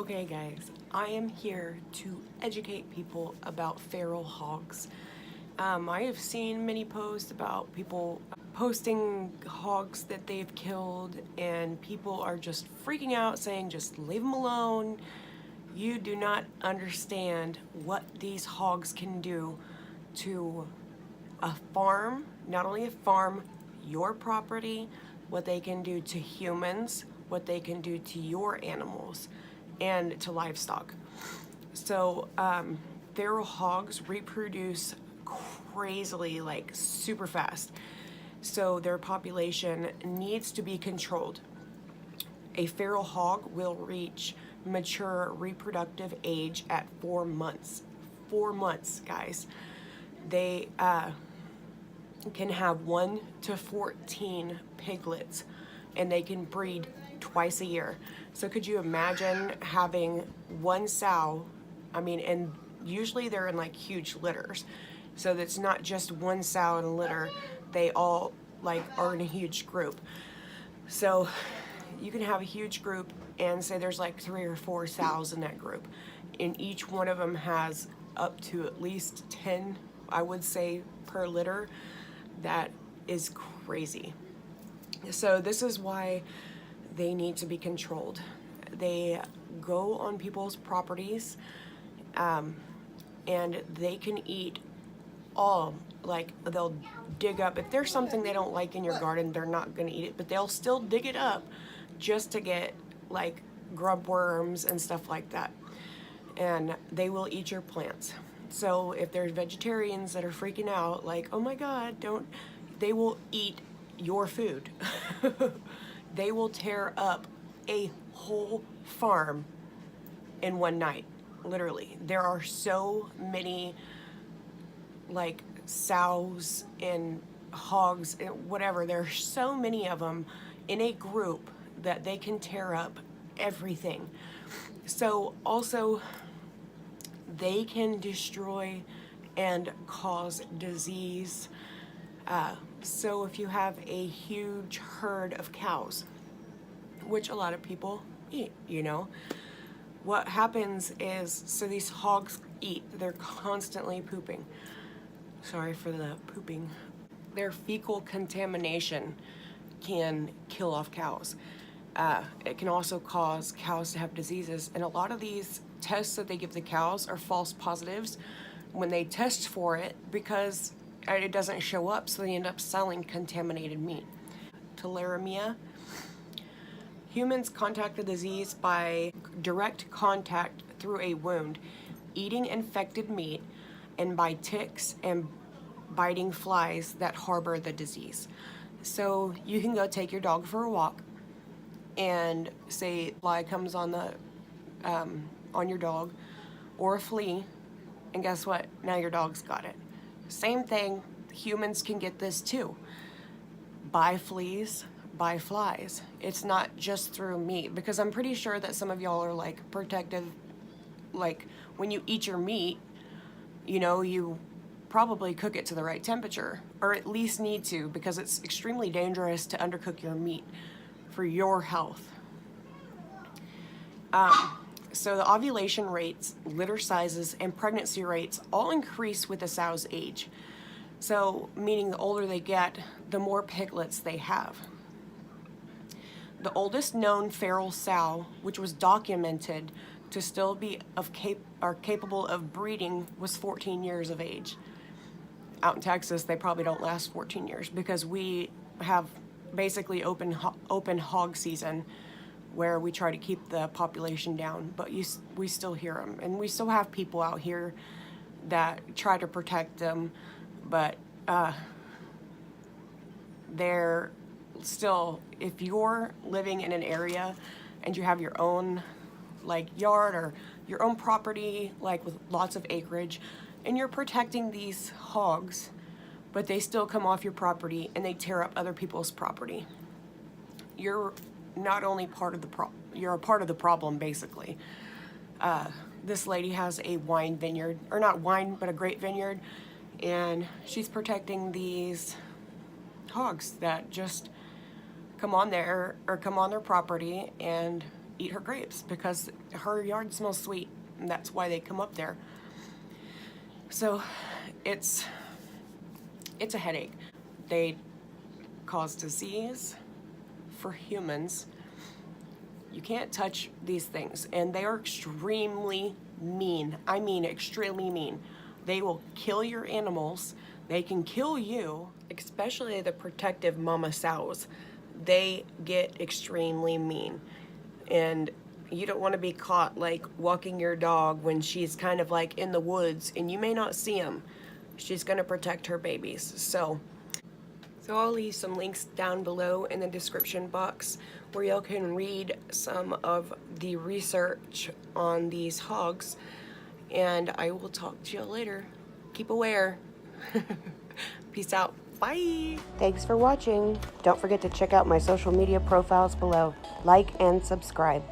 Okay guys, I am here to educate people about feral hogs. I have seen many posts about people posting hogs that they've killed, and people are just freaking out saying just leave them alone. You do not understand what these hogs can do to a farm, not only a farm, your property, what they can do to humans, what they can do to your animals and to livestock. So feral hogs reproduce crazily, like super fast. So their population needs to be controlled. A feral hog will reach mature reproductive age at 4 months. 4 months, guys. They can have 1 to 14 piglets, and they can breed twice a year. So could you imagine having one sow? And usually they're in like huge litters. So that's not just one sow in a litter. They all like are in a huge group. So you can have a huge group and say there's like 3 or 4 sows in that group. And each one of them has up to at least 10, I would say, per litter. That is crazy. So this is why they need to be controlled. They go on people's properties, and they can eat all, like they'll dig up, if there's something they don't like in your garden, they're not gonna eat it, but they'll still dig it up just to get like grub worms and stuff like that. And they will eat your plants. So if there's vegetarians that are freaking out, like, oh my God, they will eat your food. They will tear up a whole farm in one night, literally. There are so many like sows and hogs and whatever. There are so many of them in a group that they can tear up everything. So also they can destroy and cause disease. So if you have a huge herd of cows, which a lot of people eat, what happens is, so these hogs eat, they're constantly pooping. Sorry for the pooping. Their fecal contamination can kill off cows. It can also cause cows to have diseases, and a lot of these tests that they give the cows are false positives when they test for it, because it doesn't show up, so they end up selling contaminated meat. Tularemia. Humans contact the disease by direct contact through a wound, eating infected meat, and by ticks and biting flies that harbor the disease. So you can go take your dog for a walk, and say a fly comes on your dog, or a flea, and guess what? Now your dog's got it. Same thing, humans can get this too. By fleas, by flies. It's not just through meat, because I'm pretty sure that some of y'all are like protective, like when you eat your meat, you probably cook it to the right temperature, or at least need to, because it's extremely dangerous to undercook your meat for your health. So the ovulation rates, litter sizes, and pregnancy rates all increase with a sow's age. So meaning the older they get, the more piglets they have. The oldest known feral sow, which was documented to still be capable of breeding, was 14 years of age. Out in Texas, they probably don't last 14 years because we have basically open hog season, where we try to keep the population down, but we still hear them, and we still have people out here that try to protect them, but they're still, if you're living in an area and you have your own like yard or your own property, like with lots of acreage, and you're protecting these hogs, but they still come off your property and they tear up other people's property, you're not only part of the you're a part of the problem, basically. This lady has a wine vineyard, or not wine, but a grape vineyard, and she's protecting these hogs that just come on their property and eat her grapes because her yard smells sweet, and that's why they come up there. So it's a headache. They cause disease for humans. You can't touch these things, and they are extremely mean. I mean extremely mean. They will kill your animals. They can kill you, especially the protective mama sows. They get extremely mean, and you don't want to be caught like walking your dog when she's kind of like in the woods and you may not see them. She's going to protect her babies. So I'll leave some links down below in the description box where y'all can read some of the research on these hogs, and I will talk to y'all later. Keep aware. Peace out. Bye. Thanks for watching. Don't forget to check out my social media profiles below. Like and subscribe.